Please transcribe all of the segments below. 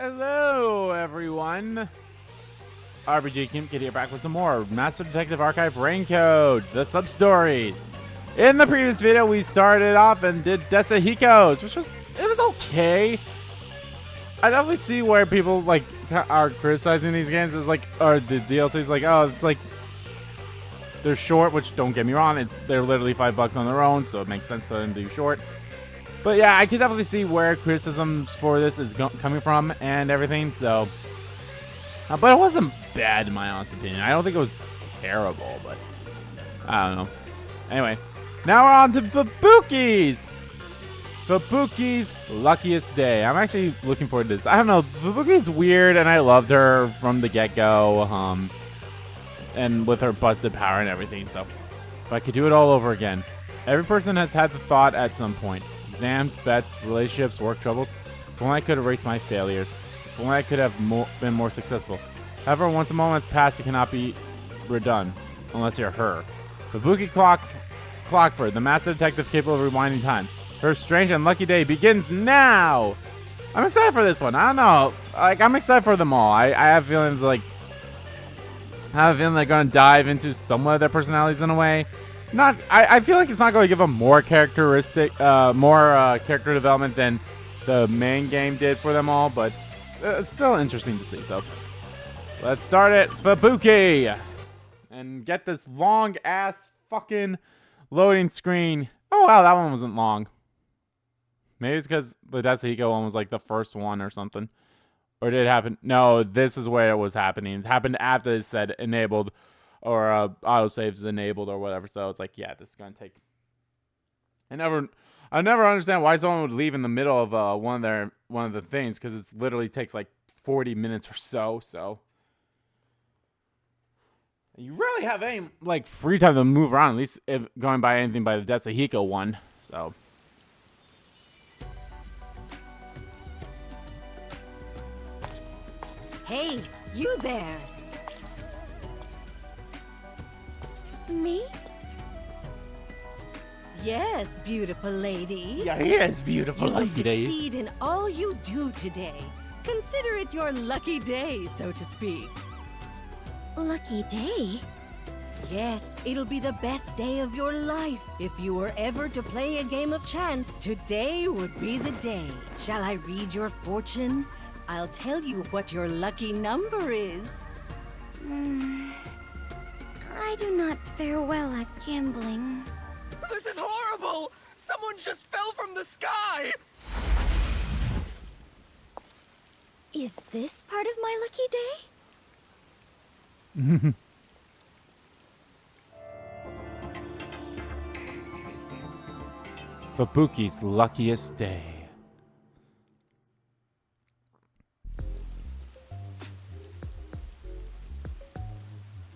Hello, everyone. RPG Kim Kid here, back with some more Master Detective Archive Raincoat, the sub-stories. In the previous video, we started off and did Desahiko's, which was okay. I definitely see where people like are criticizing these games. It's like, or the DLC's like, oh, it's like they're short, which don't get me wrong, they're literally $5 on their own, so it makes sense for them to do short. But yeah, I can definitely see where criticisms for this is coming from and everything. So, but it wasn't bad in my honest opinion. I don't think it was terrible, but I don't know. Anyway, now we're on to Fubuki's. Fubuki's Luckiest Day. I'm actually looking forward to this. I don't know. Fubuki's weird, and I loved her from the get-go. And with her busted power and everything. So, if I could do it all over again. Every person has had the thought at some point. Exams, bets, relationships, work troubles. If only I could erase my failures. If only I could have been more successful. However, once a moment has passed, it cannot be redone. Unless you're her. Fubuki Clockford, the master detective capable of rewinding time. Her strange and lucky day begins now! I'm excited for this one. I don't know. Like, I'm excited for them all. I have feelings like... they're going to dive into some of their personalities in a way. I feel like it's not going to give them more character development than the main game did for them all, but it's still interesting to see. So let's start it, Fubuki, and get this long ass fucking loading screen. Oh wow, that one wasn't long. Maybe it's because the Desahiko one was like the first one or something, or did it happen? No, this is where it was happening. It happened after it said enabled. Or autosave's enabled or whatever. So it's like, yeah, this is gonna take. I never understand why someone would leave in the middle of one of the things, because it literally takes like 40 minutes or so. So you really have any like free time to move around. At least if going by anything by the Desahiko one. So. Hey, you there. Me? Yes, beautiful lady. Yeah, he is beautiful you will lady. Succeed in all you do today. Consider it your lucky day, so to speak. Lucky day? Yes, it'll be the best day of your life. If you were ever to play a game of chance, today would be the day. Shall I read your fortune? I'll tell you what your lucky number is. I do not fare well at gambling. This is horrible! Someone just fell from the sky! Is this part of my lucky day? Fubuki's Luckiest Day.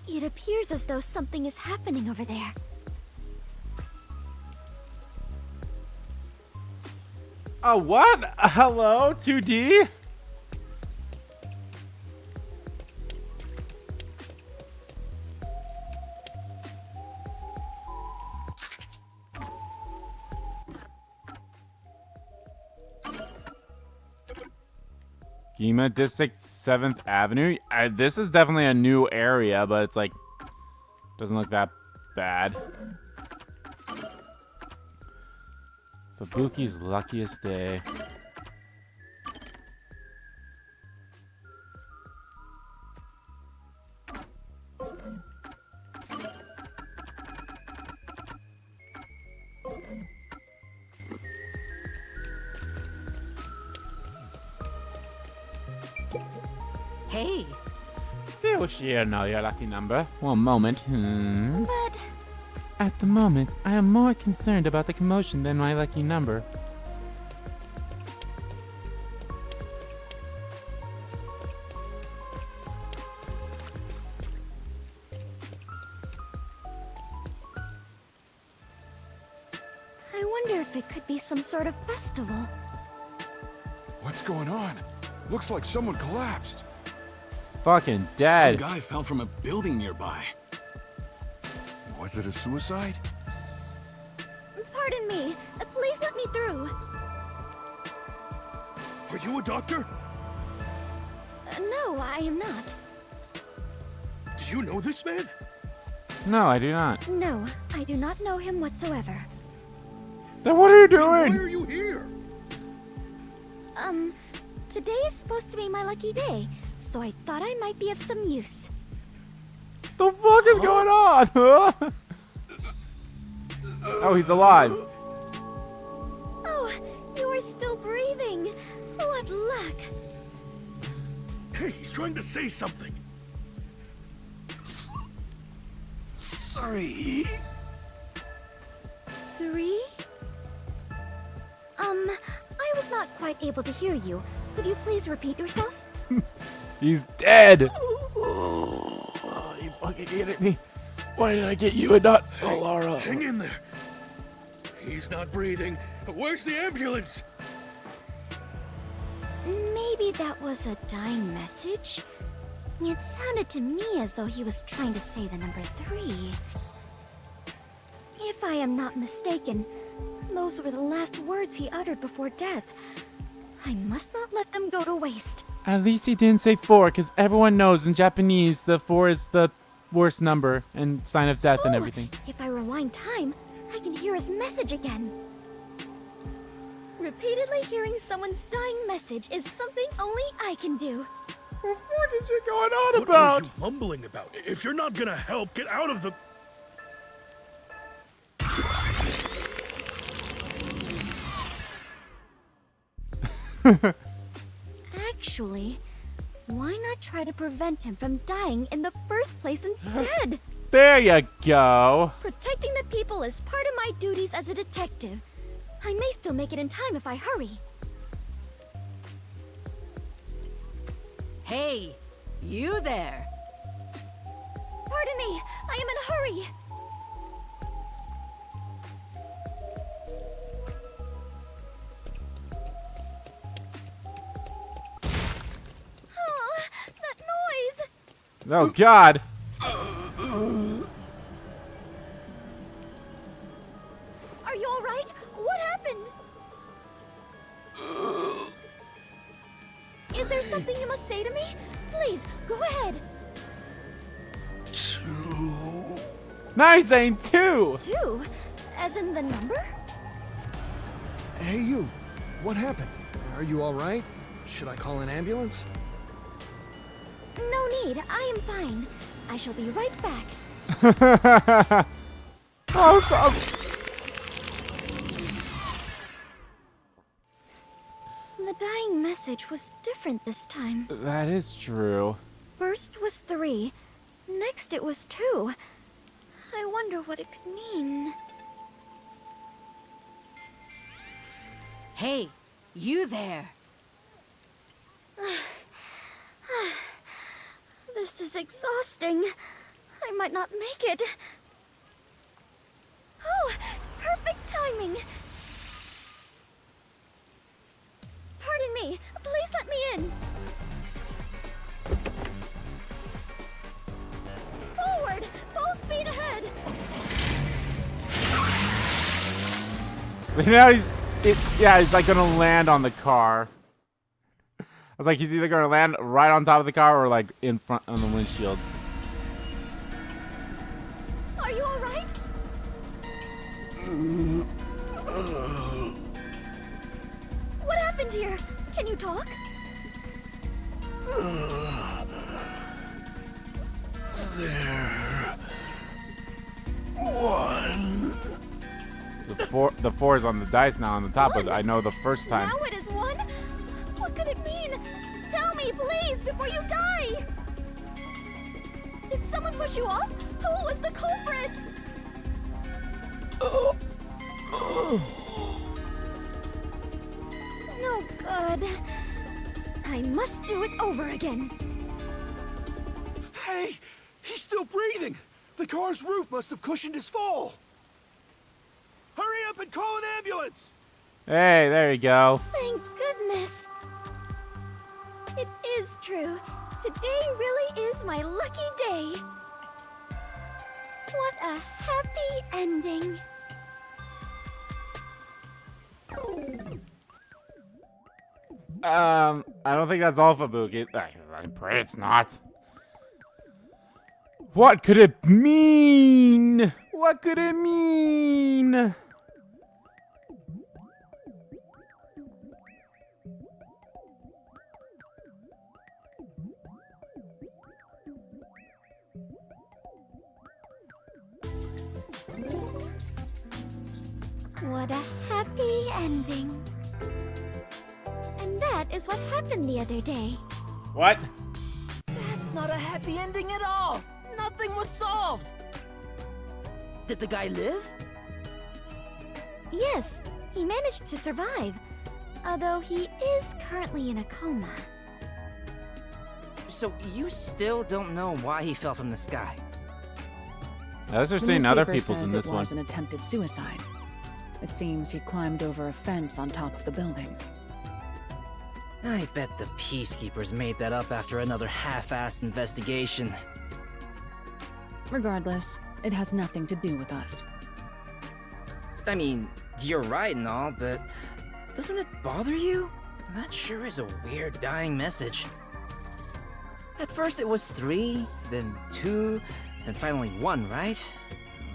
It appears as though something is happening over there. What? Hello, 2D? Yuma District 7th Avenue. This is definitely a new area, but it's like doesn't look that bad. Fubuki's Luckiest Day. Hey. Do share know your lucky number. One moment. But... At the moment, I am more concerned about the commotion than my lucky number. I wonder if it could be some sort of festival. What's going on? Looks like someone collapsed. Fucking dead. Some guy fell from a building nearby. Was it a suicide? Pardon me. Please let me through. Are you a doctor? No, I am not. Do you know this man? No, I do not. No, I do not know him whatsoever. Then what are you Why doing? are you here? Today is supposed to be my lucky day, so I thought I might be of some use. The fuck is going on? Oh, he's alive. Oh, you are still breathing. What luck. Hey, he's trying to say something. 3. 3? I was not quite able to hear you. Could you please repeat yourself? He's dead. Oh, you fucking kidding me? Why did I get you and not Alara? Hang in there. He's not breathing. Where's the ambulance? Maybe that was a dying message? It sounded to me as though he was trying to say the number 3. If I am not mistaken, those were the last words he uttered before death. I must not let them go to waste. At least he didn't say 4, because everyone knows in Japanese the 4 is the worst number and sign of death and Oh, everything. If I rewind time, I can hear his message again. Repeatedly hearing someone's dying message is something only I can do. What the fuck is you going on What about? are you mumbling about? If you're not gonna help, get out of the... Actually, why not try to prevent him from dying in the first place instead? There you go. Protecting the people is part of my duties as a detective. I may still make it in time if I hurry. Hey, you there. Pardon me, I am in a hurry. Oh, that noise! Oh God. Are you all right? What happened? Is there something you must say to me? Please, go ahead. 2. Now he's saying 2. 2? As in the number? Hey, you. What happened? Are you all right? Should I call an ambulance? No need, I am fine. I shall be right back. The dying message was different this time. That is true. First was 3, next it was 2. I wonder what it could mean. Hey, you there. This is exhausting. I might not make it. Oh, perfect timing. Pardon me. Please let me in. Forward! Full speed ahead! Now he's like gonna land on the car. I was like, he's either gonna land right on top of the car or like in front on the windshield. Are you alright? What happened here? Can you talk? There. 1. The 4 is on the dice now on the top, but I know the first time. Now it is 1? What could it mean? Tell me, please, before you die! Did someone push you off? Who was the culprit? No good. I must do it over again. Hey, he's still breathing. The car's roof must have cushioned his fall. Hurry up and call an ambulance. Hey, there you go. Thank goodness. It is true. Today really is my lucky day. What a happy ending. I don't think that's all Fubuki. I pray it's not. What could it mean? What could it mean? What a happy ending. And that is what happened the other day. What? That's not a happy ending at all. Nothing was solved. Did the guy live? Yes, he managed to survive. Although he is currently in a coma. So you still don't know why he fell from the sky? As we're The seeing other newspaper people's in says this it one. was an attempted suicide. It seems he climbed over a fence on top of the building. I bet the Peacekeepers made that up after another half-assed investigation. Regardless, it has nothing to do with us. I mean, you're right and all, but doesn't it bother you? That sure is a weird dying message. At first it was 3, then 2, then finally 1, right?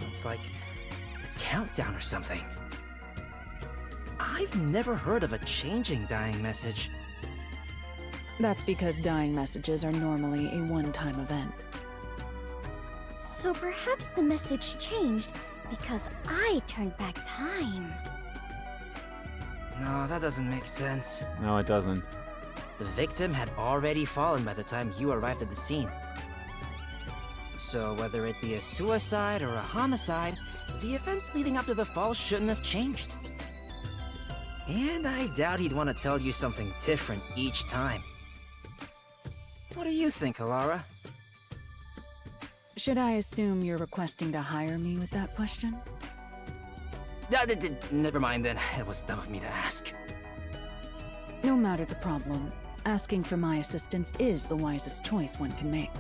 It's like a countdown or something. I've never heard of a changing dying message. That's because dying messages are normally a one-time event. So perhaps the message changed because I turned back time. No, that doesn't make sense. No, it doesn't. The victim had already fallen by the time you arrived at the scene. So whether it be a suicide or a homicide, the events leading up to the fall shouldn't have changed. And I doubt he'd want to tell you something different each time. What do you think, Alara? Should I assume you're requesting to hire me with that question? Never mind then. It was dumb of me to ask. No matter the problem, asking for my assistance is the wisest choice one can make.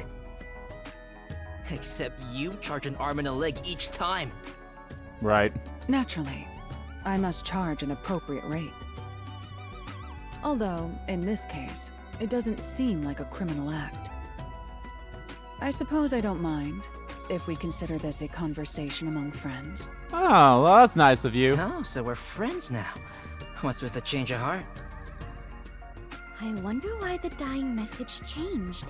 Except you charge an arm and a leg each time. Right. Naturally, I must charge an appropriate rate. Although, in this case, it doesn't seem like a criminal act. I suppose I don't mind, if we consider this a conversation among friends. Oh, well, that's nice of you. Oh, so we're friends now. What's with the change of heart? I wonder why the dying message changed.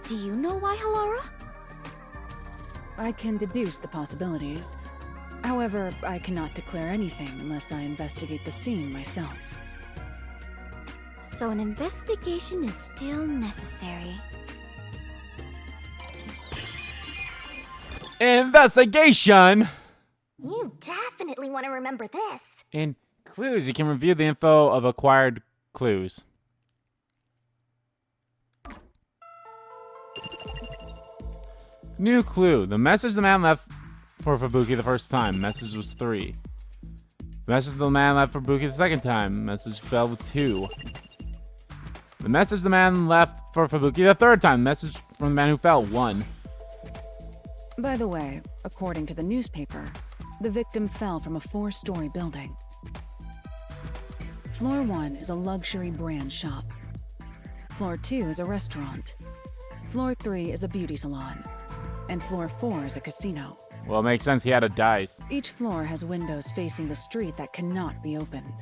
Do you know why, Halara? I can deduce the possibilities. However, I cannot declare anything unless I investigate the scene myself. So an investigation is still necessary. Investigation! You definitely want to remember this. In clues, you can review the info of acquired clues. New clue. The message the man left for Fubuki the first time. Message was 3. The message the man left for Fubuki the second time. Message fell with 2. The message the man left for Fubuki the third time. Message from the man who fell. 1. By the way, according to the newspaper, the victim fell from a 4-story building. Floor 1 is a luxury brand shop. Floor 2 is a restaurant. Floor 3 is a beauty salon. And floor 4 is a casino. Well, it makes sense. He had a dice. Each floor has windows facing the street that cannot be opened.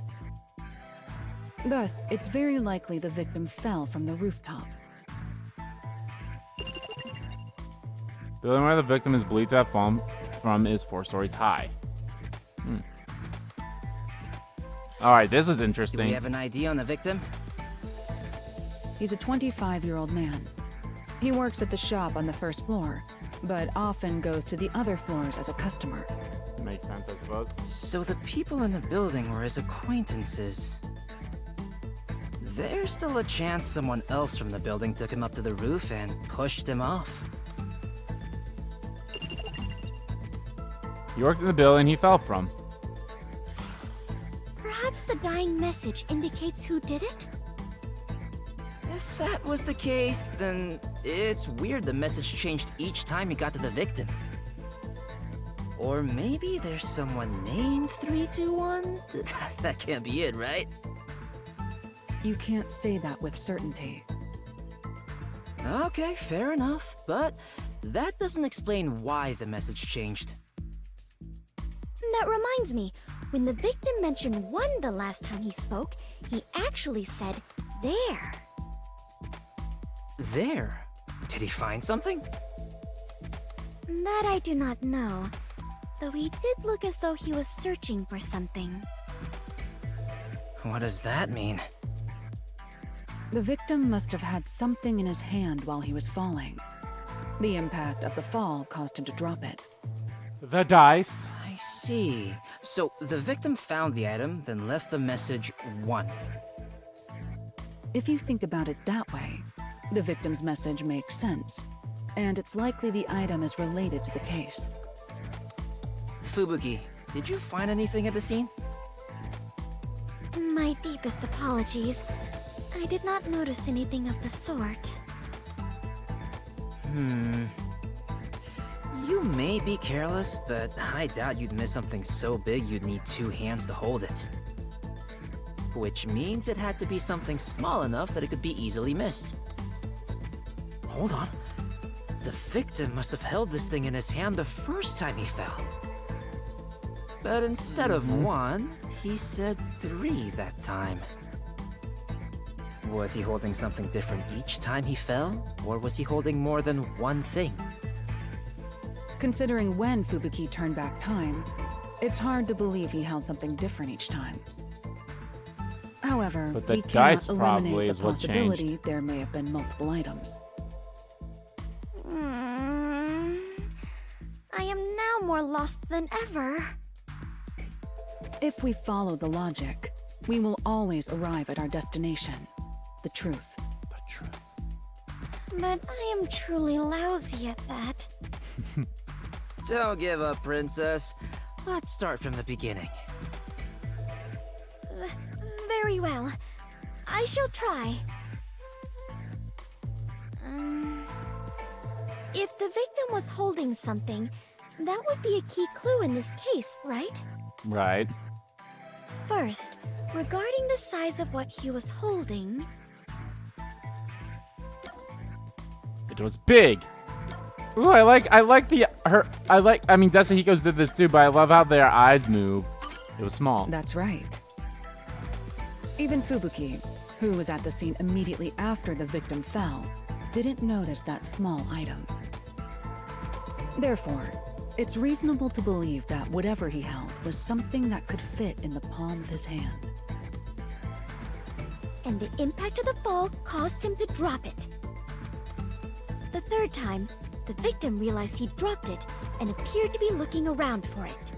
Thus, it's very likely the victim fell from the rooftop. The building where the victim is believed to have fallen from is 4 stories high. Alright, this is Do interesting. we have an ID on the victim? He's a 25-year-old man. He works at the shop on the first floor, but often goes to the other floors as a customer. Makes sense, I suppose. So the people in the building were his acquaintances. There's still a chance someone else from the building took him up to the roof and pushed him off. He worked in the building he fell from. Perhaps the dying message indicates who did it? If that was the case, then it's weird the message changed each time he got to the victim. Or maybe there's someone named 321? That can't be it, right? You can't say that with certainty. Okay, fair enough, but that doesn't explain why the message changed. That reminds me, when the victim mentioned 1 the last time he spoke, he actually said, there. There? Did he find something? That I do not know, though he did look as though he was searching for something. What does that mean? The victim must have had something in his hand while he was falling. The impact of the fall caused him to drop it. The dice. I see. So the victim found the item, then left the message 1. If you think about it that way, the victim's message makes sense, and it's likely the item is related to the case. Fubuki, did you find anything at the scene? My deepest apologies. I did not notice anything of the sort. You may be careless, but I doubt you'd miss something so big you'd need 2 hands to hold it. Which means it had to be something small enough that it could be easily missed. Hold on. The victim must have held this thing in his hand the first time he fell. But instead of 1, he said 3 that time. Was he holding something different each time he fell? Or was he holding more than 1 thing? Considering when Fubuki turned back time, it's hard to believe he held something different each time. However, But the we dice cannot probably eliminate is the what possibility changed. there may have been multiple items. I am now more lost than ever. If we follow the logic, we will always arrive at our destination, the truth. The truth. But I am truly lousy at that. Don't give up, princess. Let's start from the beginning. Very well. I shall try. If the victim was holding something, that would be a key clue in this case, right? Right. First, regarding the size of what he was holding, It was big. Ooh, I like I mean, Desahiko's did this too, but I love how their eyes move. It was small. That's right. Even Fubuki, who was at the scene immediately after the victim fell, didn't notice that small item. Therefore, it's reasonable to believe that whatever he held was something that could fit in the palm of his hand. and the impact of the fall caused him to drop it. The third time, the victim realized he dropped it and appeared to be looking around for it.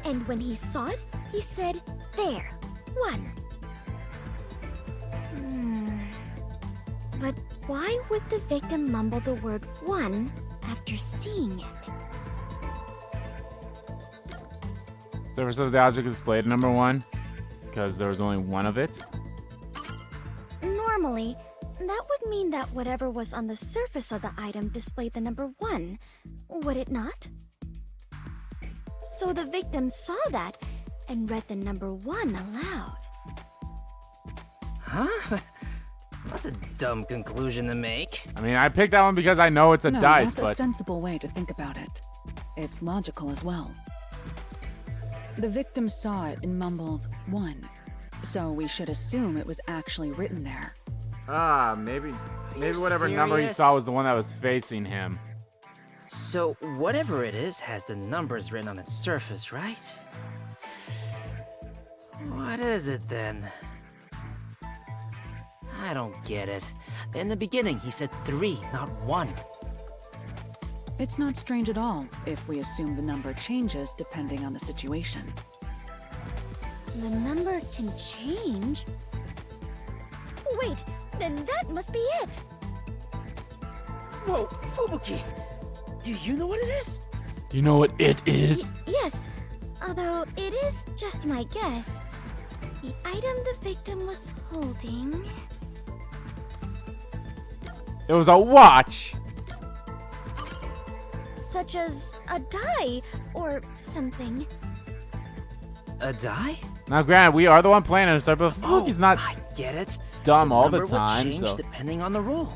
And when he saw it, he said, "There, 1." But why would the victim mumble the word 1 after seeing it? Surface of the object displayed number 1, because there was only one of it. Normally, that would mean that whatever was on the surface of the item displayed the number 1, would it not? So the victim saw that and read the number 1 aloud. Huh? That's a dumb conclusion to make. I mean, I picked that one because I know it's a No, dice, that's a but sensible way to think about it. It's logical as well. The victim saw it and mumbled 1, so we should assume it was actually written there. maybe you whatever number he serious? saw was the one that was facing him. So whatever it is has the numbers written on its surface, right? What is it then? I don't get it. In the beginning, he said 3, not 1. It's not strange at all if we assume the number changes depending on the situation. The number can change? Wait, then that must be it! Whoa, Fubuki! Do you know what it is? Do you know what it is? Yes, although it is just my guess. The item the victim was holding... It was a watch. such as a die or something. A die? Now, granted, we are the one playing it, so but Oh, he's not. get it. dumb all the number would time, change so depending on the roll.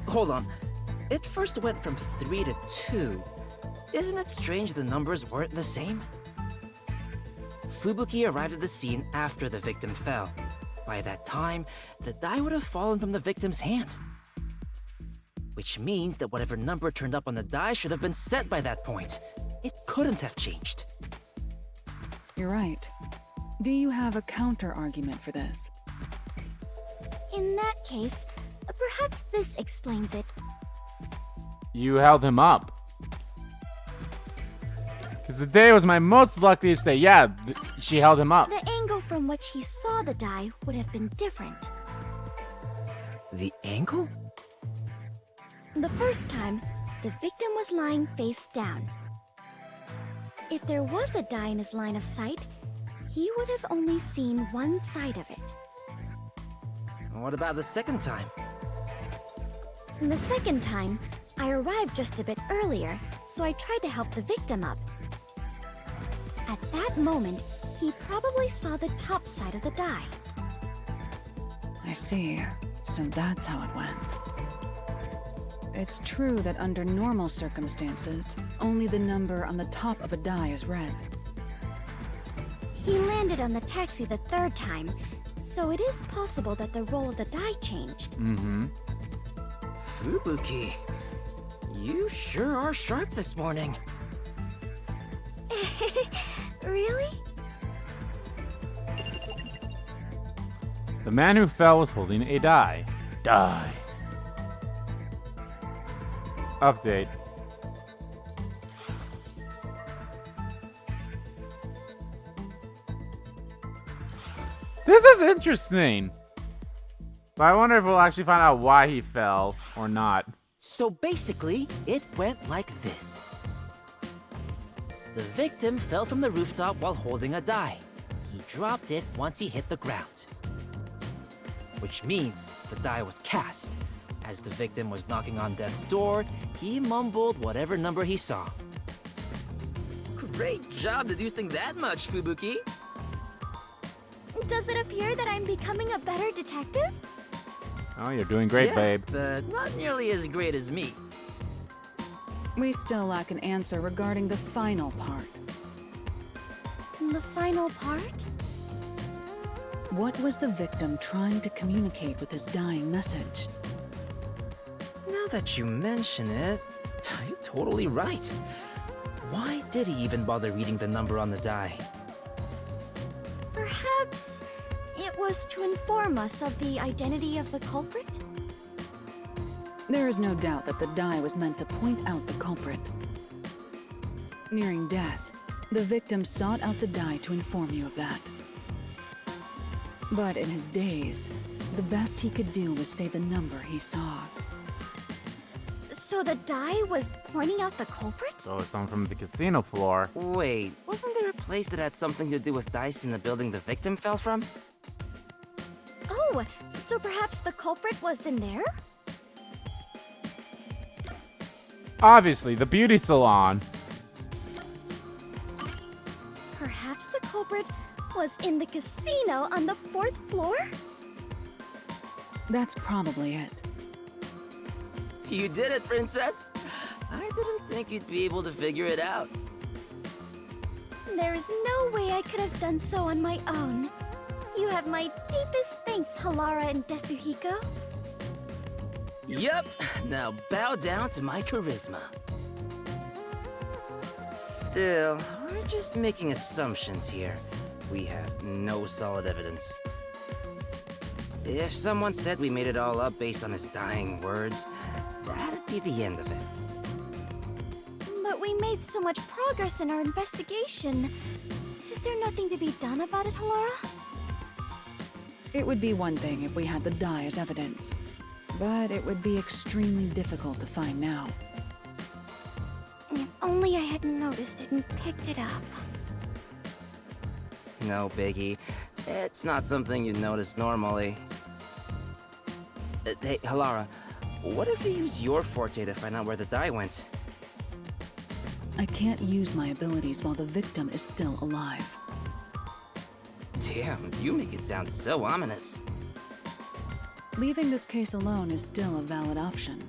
Hold on. It first went from 3 to 2. Isn't it strange the numbers weren't the same? Fubuki arrived at the scene after the victim fell. By that time, the die would have fallen from the victim's hand. Which means that whatever number turned up on the die should have been set by that point. It couldn't have changed. You're right. Do you have a counter-argument for this? In that case, perhaps this explains it. you held him up. Because the day was my most luckiest day. Yeah, she held him up. The angle from which he saw the die would have been different. The angle? The first time, the victim was lying face down. If there was a die in his line of sight, he would have only seen one side of it. What about the second time? The second time, I arrived just a bit earlier, so I tried to help the victim up. At that moment, he probably saw the top side of the die. I see. So that's how it went. It's true that under normal circumstances, only the number on the top of a die is read. He landed on the taxi the third time, so it is possible that the roll of the die changed. Mm-hmm. Fubuki, you sure are sharp this morning. Really? The man who fell was holding a die. Die. Update. This is interesting. But I wonder if we'll actually find out why he fell or not. So basically, it went like this. The victim fell from the rooftop while holding a die. He dropped it once he hit the ground. Which means the die was cast. As the victim was knocking on death's door, he mumbled whatever number he saw. Great job deducing that much, Fubuki. Does it appear that I'm becoming a better detective? Oh, you're doing great, Yeah, babe. but not nearly as great as me. We still lack an answer regarding the final part. The final part? What was the victim trying to communicate with his dying message? Now that you mention it, you're totally right. Why did he even bother reading the number on the die? Perhaps it was to inform us of the identity of the culprit? There is no doubt that the die was meant to point out the culprit. Nearing death, the victim sought out the die to inform you of that. But in his daze, the best he could do was say the number he saw. So the die was pointing out the culprit? So someone from the casino floor. Wait, wasn't there a place that had something to do with dice in the building the victim fell from? Oh, so perhaps the culprit was in there? Obviously, the beauty salon. Perhaps the culprit was in the casino on the 4th floor? That's probably it. You did it, Princess! I didn't think you'd be able to figure it out. There is no way I could have done so on my own. You have my deepest thanks, Halara and Desuhiko. Yup, now bow down to my charisma. Still, we're just making assumptions here. We have no solid evidence. If someone said we made it all up based on his dying words, that'd be the end of it. But we made so much progress in our investigation. Is there nothing to be done about it, Halara? It would be one thing if we had the die as evidence, but it would be extremely difficult to find now. If only I had noticed it and picked it up. No biggie. It's not something you'd notice normally. Hey, Halara, what if we use your forte to find out where the die went? I can't use my abilities while the victim is still alive. Damn, you make it sound so ominous. Leaving this case alone is still a valid option.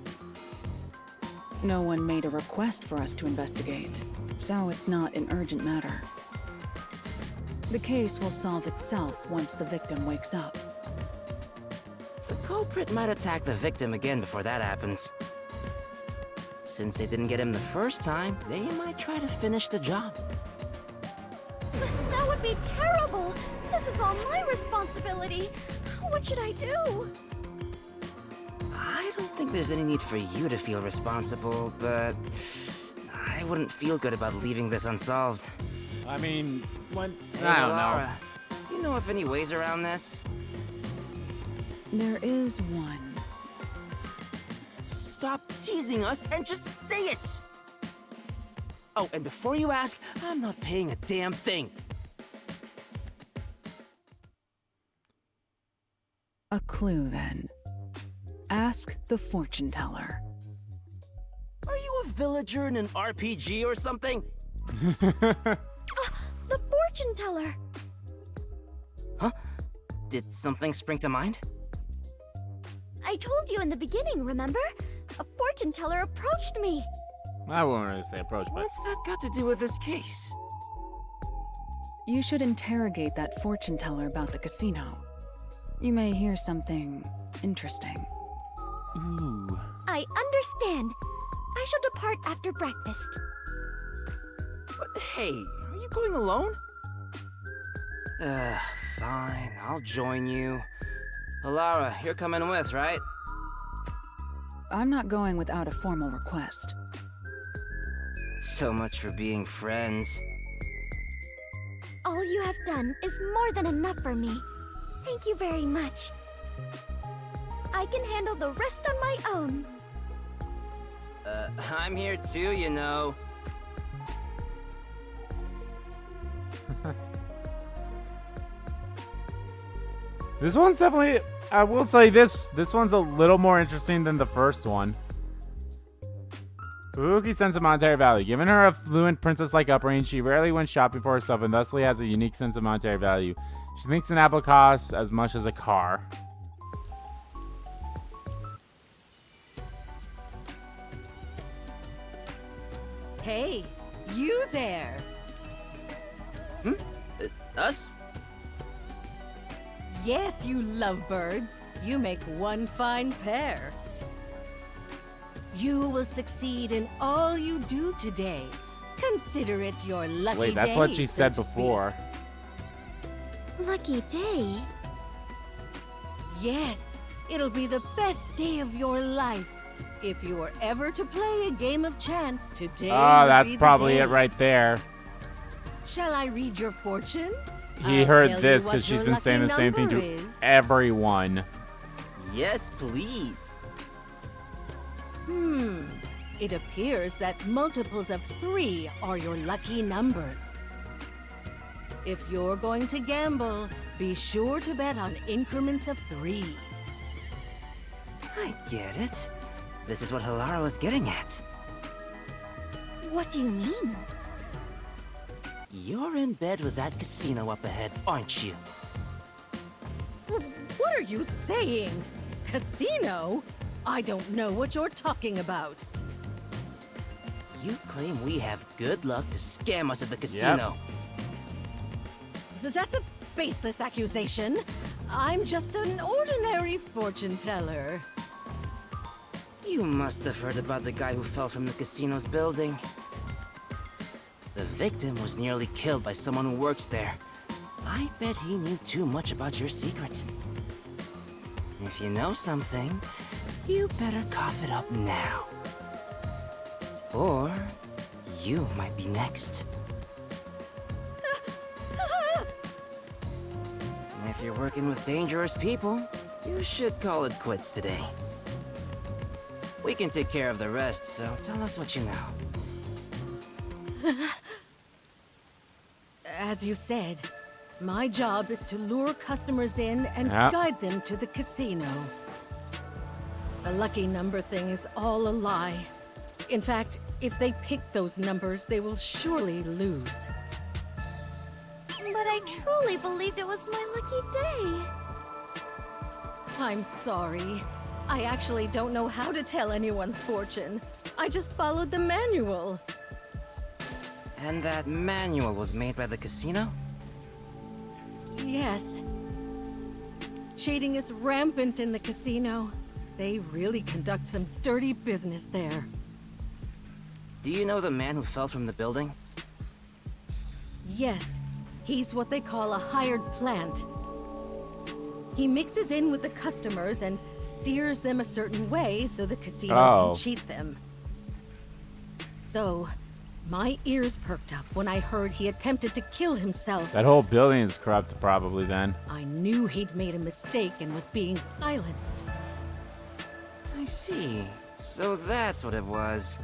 No one made a request for us to investigate, so it's not an urgent matter. The case will solve itself once the victim wakes up. The culprit might attack the victim again before that happens. Since they didn't get him the first time, they might try to finish the job. That would be terrible! This is all my responsibility! What should I do? I don't think there's any need for you to feel responsible, but I wouldn't feel good about leaving this unsolved. I mean, when Hey, I don't know. Laura, you know of any ways around this? There is one. Stop teasing us and just say it! Oh, and before you ask, I'm not paying a damn thing. A clue, then. Ask the fortune teller. Are you a villager in an RPG or something? The fortune teller! Huh? Did something spring to mind? I told you in the beginning, remember? A fortune teller approached me. I won't really say approach, but What's that got to do with this case? You should interrogate that fortune teller about the casino. You may hear something interesting. ooh. I understand. I shall depart after breakfast. But hey, are you going alone? Fine, I'll join you. Alara, you're coming with, right? I'm not going without a formal request. So much for being friends. All you have done is more than enough for me. Thank you very much. I can handle the rest on my own. I'm here too, you know. This one's definitely, I will say this one's a little more interesting than the first one. Fubuki's sense of monetary value. Given her affluent princess-like upbringing, she rarely went shopping for herself and thusly has a unique sense of monetary value. She thinks an apple costs as much as a car. Hey, you there. Us? Yes, you lovebirds. You make one fine pair. You will succeed in all you do today. Consider it your lucky day. Wait, that's what she so said to speak. before. Lucky day? Yes, it'll be the best day of your life. If you are ever to play a game of chance, today Oh, would that's be the probably day. it right there. Shall I read your fortune? He I'll heard tell you this what because she's your been saying the lucky same thing number to is. everyone. Yes, please. It appears that multiples of 3 are your lucky numbers. If you're going to gamble, be sure to bet on increments of 3. I get it. This is what Hilara was getting at. What do you mean? You're in bed with that casino up ahead, aren't you? What are you saying? Casino? I don't know what you're talking about. You claim we have good luck to scam us at the casino. That's a baseless accusation. I'm just an ordinary fortune teller. You must have heard about the guy who fell from the casino's building. The victim was nearly killed by someone who works there. I bet he knew too much about your secret. If you know something, you better cough it up now. Or you might be next. And if you're working with dangerous people, you should call it quits today. We can take care of the rest, so tell us what you know. As you said, my job is to lure customers in and guide them to the casino. The lucky number thing is all a lie. In fact, if they pick those numbers, they will surely lose. But But I truly believed it was my lucky day. I'm sorry. I actually don't know how to tell anyone's fortune. I just followed the manual. And that manual was made by the casino? Yes. Cheating is rampant in the casino. They really conduct some dirty business there. Do you know the man who fell from the building? Yes, he's what they call a hired plant. He mixes in with the customers and steers them a certain way so the casino can cheat them. So, my ears perked up when I heard he attempted to kill himself. That whole building is corrupt, probably, then. I knew he'd made a mistake and was being silenced. I see. So that's what it was.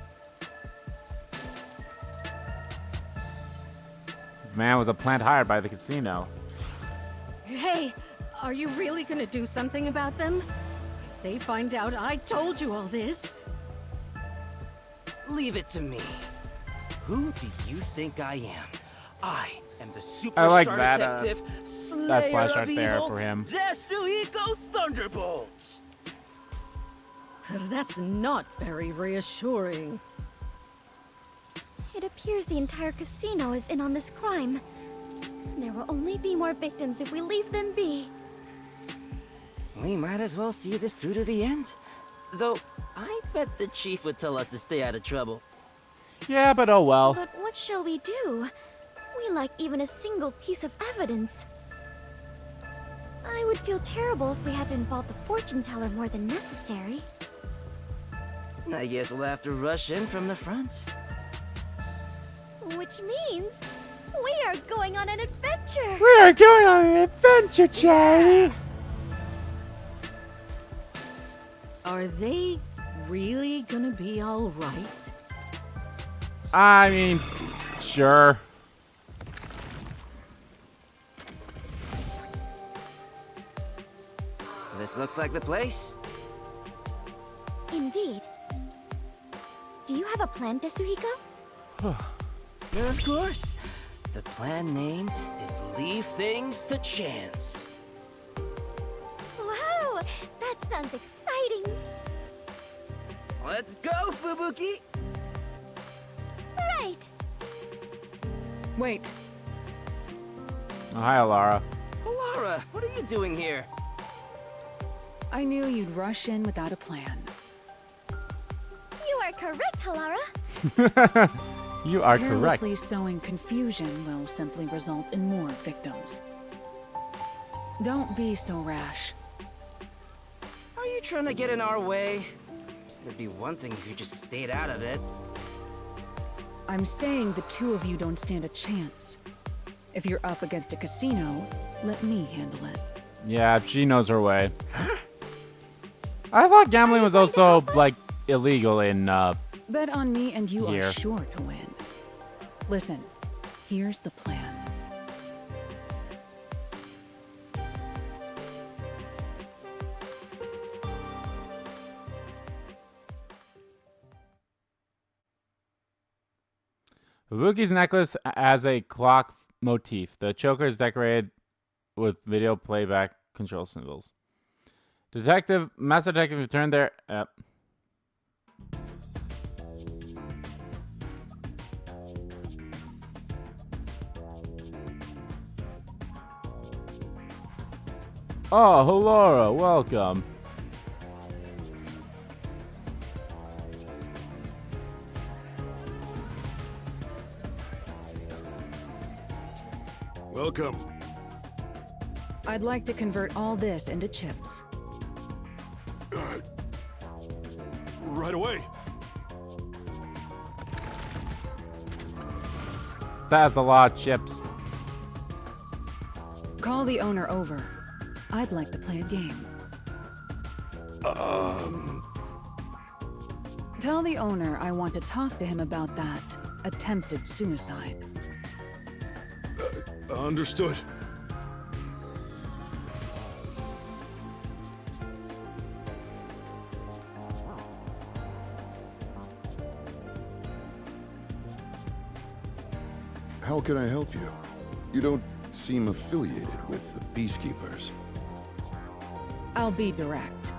Man was a plant hired by the casino. Hey, are you really gonna do something about them? If they find out I told you all this... Leave it to me. Who do you think I am? I am the superstar I like that, detective, Slayer that splash of art there evil, for him. Yasuhiko Thunderbolt. That's not very reassuring. It appears the entire casino is in on this crime. There will only be more victims if we leave them be. We might as well see this through to the end. Though, I bet the chief would tell us to stay out of trouble. Yeah, but oh well. But what shall we do? We lack even a single piece of evidence. I would feel terrible if we had to involve the fortune teller more than necessary. I guess we'll have to rush in from the front. Which means we are going on an adventure! We are going on an adventure, Charlie! Are they really gonna be all right? I mean, sure. This looks like the place. Indeed. Do you have a plan, Tetsuhiko? Of course. The plan name is Leave Things to Chance. Wow! That sounds exciting! Let's go, Fubuki! Right! Wait, Oh, hi, Alara. Laura, what are you doing here? I knew you'd rush in without a plan. You are correct, Halara. You are correct. Carelessly sowing confusion will simply result in more victims. Don't be so rash. Are you trying to get in our way? It'd be one thing if you just stayed out of it. I'm saying the two of you don't stand a chance. If you're up against a casino, let me handle it. Yeah, she knows her way. I thought gambling was also, like, illegal in, Bet on me and you Here. are sure to win. Listen, here's the plan. Fubuki's necklace has a clock motif. The choker is decorated with video playback control symbols. Master Detective returned there. Oh, Laura, welcome. Welcome. I'd like to convert all this into chips. Right away. That's a lot of chips. Call the owner over. I'd like to play a game. Tell the owner I want to talk to him about that attempted suicide. Understood. How can I help you? You don't seem affiliated with the Peacekeepers. I'll be direct.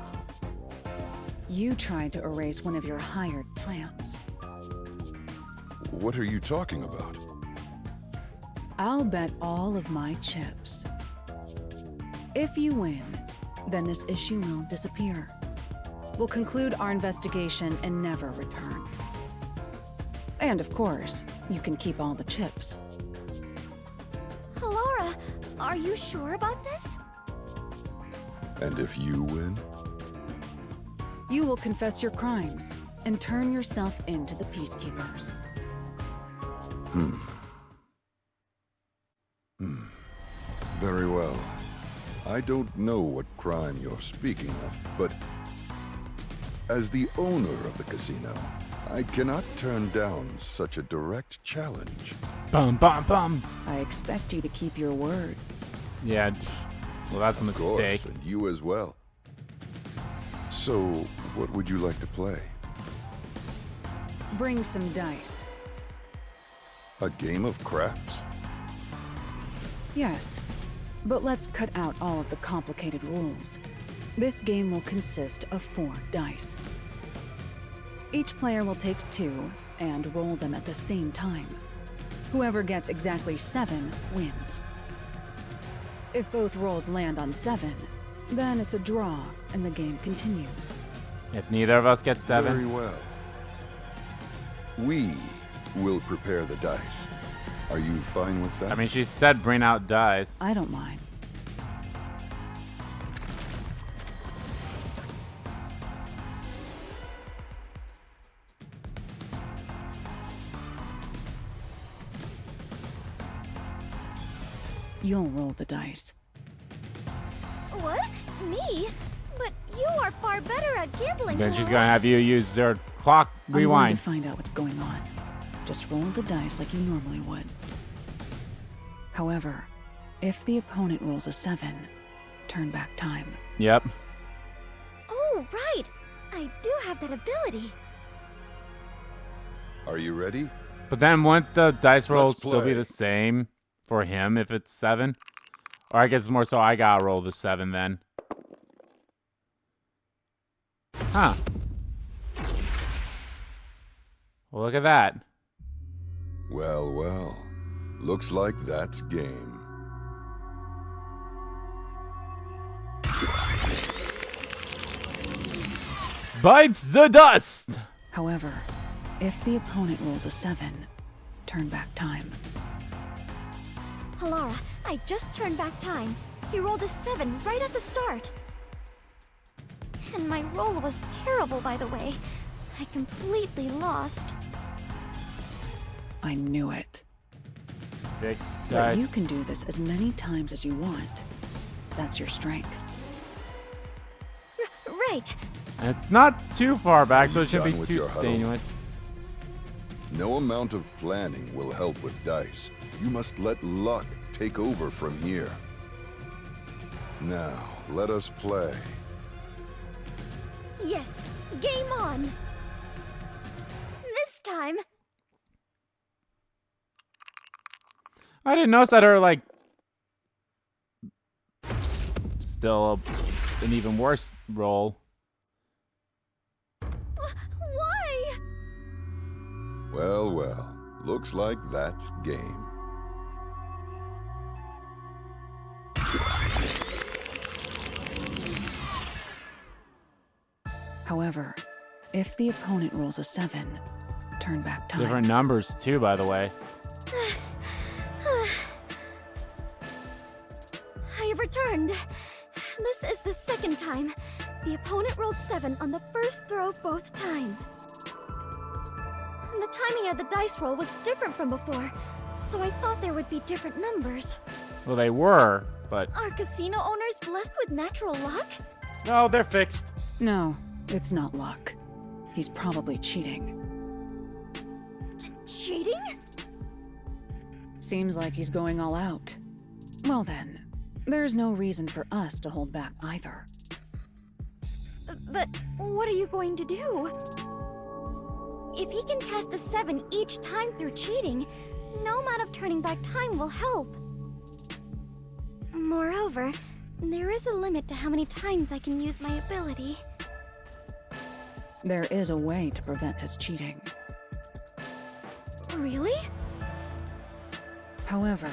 You tried to erase one of your hired plants. What are you talking about? I'll bet all of my chips. If you win, then this issue will disappear. We'll conclude our investigation and never return. And of course, you can keep all the chips. Laura, are you sure about this? And if you win? You will confess your crimes and turn yourself into the Peacekeepers. Very well. I don't know what crime you're speaking of, but as the owner of the casino, I cannot turn down such a direct challenge. Bum, bum, bum. I expect you to keep your word. Yeah, well, that's a Of course, mistake. and you as well. So, what would you like to play? Bring some dice. A game of craps? Yes, but let's cut out all of the complicated rules. This game will consist of 4 dice. Each player will take 2 and roll them at the same time. Whoever gets exactly 7 wins. If both rolls land on 7, then it's a draw and the game continues. If neither of us gets 7, Very well. We will prepare the dice. Are you fine with that? I mean, she said bring out dice. I don't mind. You'll roll the dice. What? Me? But you are far better at gambling. Then she's Laura. gonna have you use their clock I'm going rewind. to find out what's going on. Just roll the dice like you normally would. However, if the opponent rolls a 7, turn back time. Yep. Oh, right. I do have that ability. Are you ready? But then wouldn't the dice rolls Let's still be play. the same for him if it's 7? Or I guess it's more so I gotta roll the 7 then. Huh. Well, look at that. Well, well. Looks like that's game. Bites the dust! However, if the opponent rolls a 7, turn back time. Laura, I just turned back time. He rolled a 7 right at the start. And my roll was terrible, by the way. I completely lost. I knew it. Big But dice. you can do this as many times as you want. That's your strength. Right. And it's not too far back, so Are it you shouldn't done be with too your huddle? strenuous. No amount of planning will help with dice. You must let luck take over from here. Now, let us play. Yes. Game on. This time. I didn't notice that her, like, still an even worse roll. Why? Well, well. Looks like that's game. However, if the opponent rolls a 7, turn back time. Different numbers, too, by the way. I have returned. This is the second time. The opponent rolled 7 on the first throw both times. The timing of the dice roll was different from before, so I thought there would be different numbers. Well, they were, but Are casino owners blessed with natural luck? no, they're fixed. No, it's not luck. He's probably cheating. Cheating? Seems like he's going all out. Well then, there's no reason for us to hold back either. But what are you going to do? If he can cast a 7 each time through cheating, no amount of turning back time will help. Moreover, there is a limit to how many times I can use my ability. There is a way to prevent his cheating. Really? However,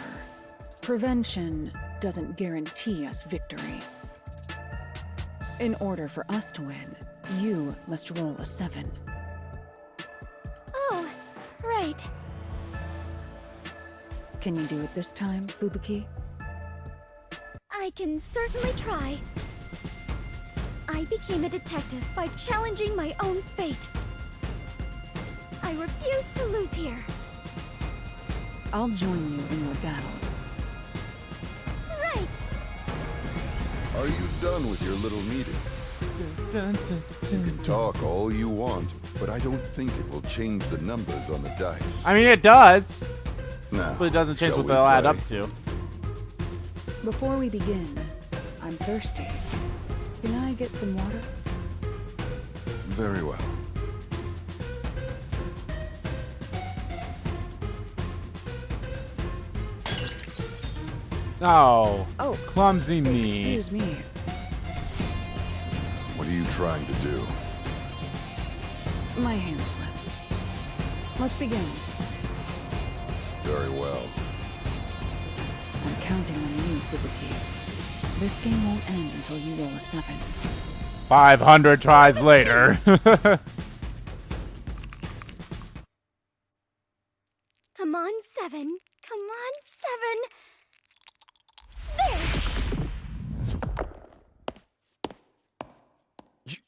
prevention doesn't guarantee us victory. In order for us to win, you must roll a 7. Oh, right. Can you do it this time, Fubuki? I can certainly try. I became a detective by challenging my own fate. I refuse to lose here. I'll join you in your battle. Right. Are you done with your little meeting? You can talk all you want, but I don't think it will change the numbers on the dice. I mean, it does, Now, but it doesn't change shall what we they'll add play? up to. Before we begin, I'm thirsty. Can I get some water? Very well. Oh, Oh, clumsy me. excuse me. What are you trying to do? My hand slipped. Let's begin. Very well. I'm counting on you, Fubuki. This game won't end until you roll a 7. 500 tries later. Come on, 7. Come on, 7. There!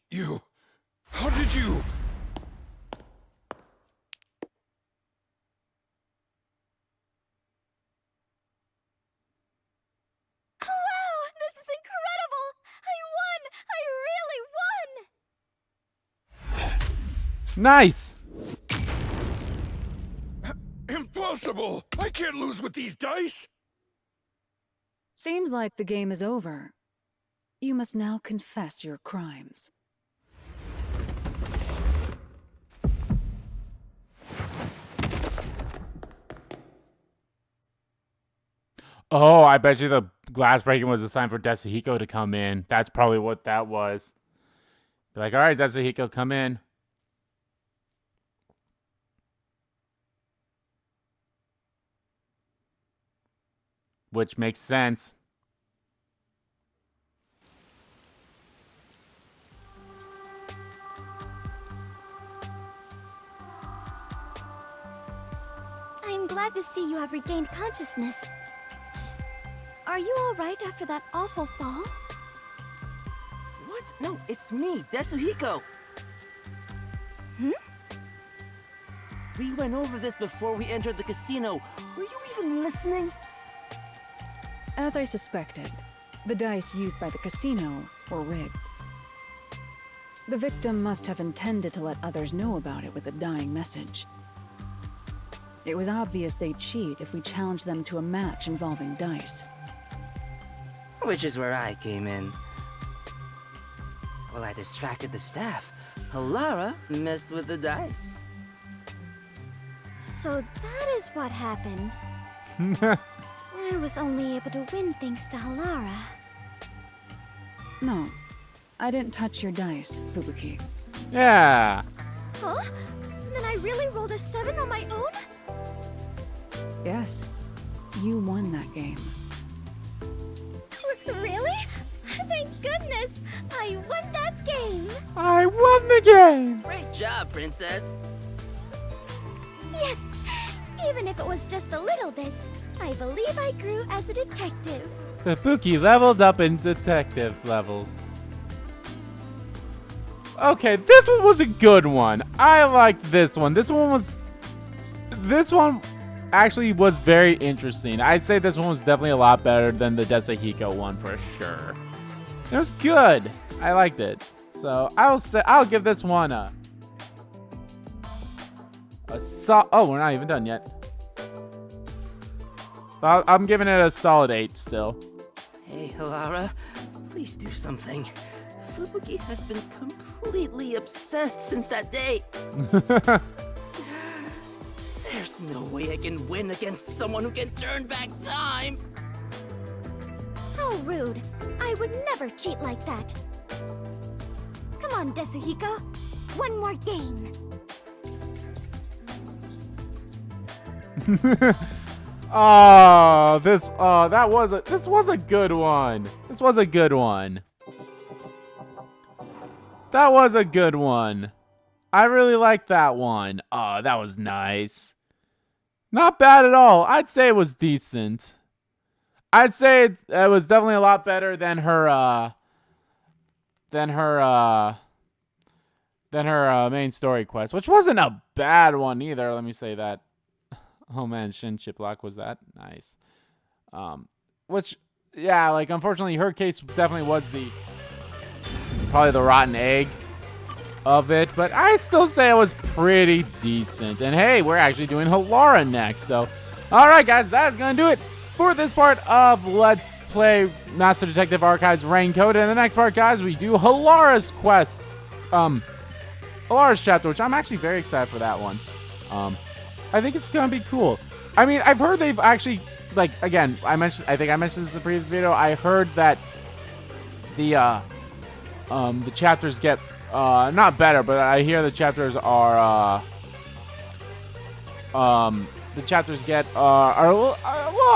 You... How did you... Wow! This is incredible! I won! I really won! Nice. Impossible! I can't lose with these dice! Seems like the game is over. You must now confess your crimes. Oh, I bet you the glass breaking was a sign for Desahiko to come in. That's probably what that was. Be like, all right, Desahiko, come in. Which makes sense. I'm glad to see you have regained consciousness. Are you alright after that awful fall? What? No, it's me, Desuhiko. Hmm? We went over this before we entered the casino. Were you even listening? As I suspected, the dice used by the casino were rigged. The victim must have intended to let others know about it with a dying message. It was obvious they'd cheat if we challenged them to a match involving dice. Which is where I came in. While I distracted the staff, Halara messed with the dice. So that is what happened. I was only able to win thanks to Halara. No, I didn't touch your dice, Fubuki. Yeah. Huh? Then I really rolled a 7 on my own? Yes, you won that game. Really? Thank goodness! I won that game! I won the game. Great job, princess. Yes! Even if it was just a little bit, I believe I grew as a detective. Fubuki leveled up in detective levels. Okay, this one was a good one. I liked this one. This one actually was very interesting. I'd say this one was definitely a lot better than the Desahiko one for sure. It was good. I liked it. So I'll give this one a oh, we're not even done yet. I'm giving it a solid 8 still. Hey, Halara, please do something. Fubuki has been completely obsessed since that day. There's no way I can win against someone who can turn back time. So rude. I would never cheat like that. Come on, Desuhiko. One more game. This was a good one. This was a good one. That was a good one. I really liked that one. Oh, that was nice. Not bad at all. I'd say it was decent. I'd say it was definitely a lot better than her main story quest, which wasn't a bad one either. Let me say that. Oh man, Shin Chiplock was that nice. Which, yeah, like unfortunately, her case definitely was probably the rotten egg of it, but I still say it was pretty decent. And hey, we're actually doing Halara next. So, all right, guys, that's gonna do it for this part of Let's Play Master Detective Archives Raincoat. And the next part, guys, we do Halara's quest, Halara's chapter, which I'm actually very excited for that one. I think it's gonna be cool. I mean, I've heard they've actually, like, again, I think I mentioned this in the previous video. I heard that the chapters get not better, but I hear the chapters are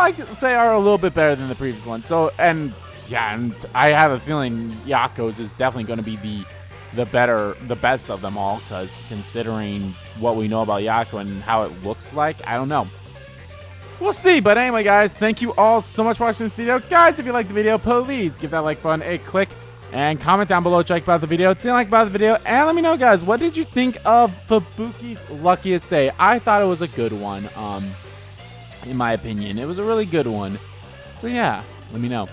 I could say are a little bit better than the previous one. So, and yeah, and I have a feeling Yako's is definitely going to be the best of them all, because considering what we know about Yako and how it looks like, I don't know. We'll see. But anyway, guys, thank you all so much for watching this video. Guys, if you liked the video, please give that like button a click and comment down below what you like about the video, didn't like about the video, and let me know, guys, what did you think of Fubuki's Luckiest Day? I thought it was a good one, in my opinion. It was a really good one. So yeah, let me know.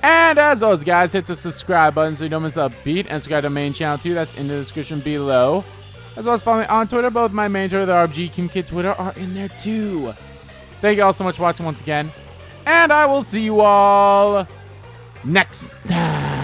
And as always, guys, hit the subscribe button so you don't miss a beat, and subscribe to the main channel too. That's in the description below. As well as follow me on Twitter. Both my main Twitter, the RBG Kim Kid Twitter, are in there too. Thank you all so much for watching once again, and I will see you all next time.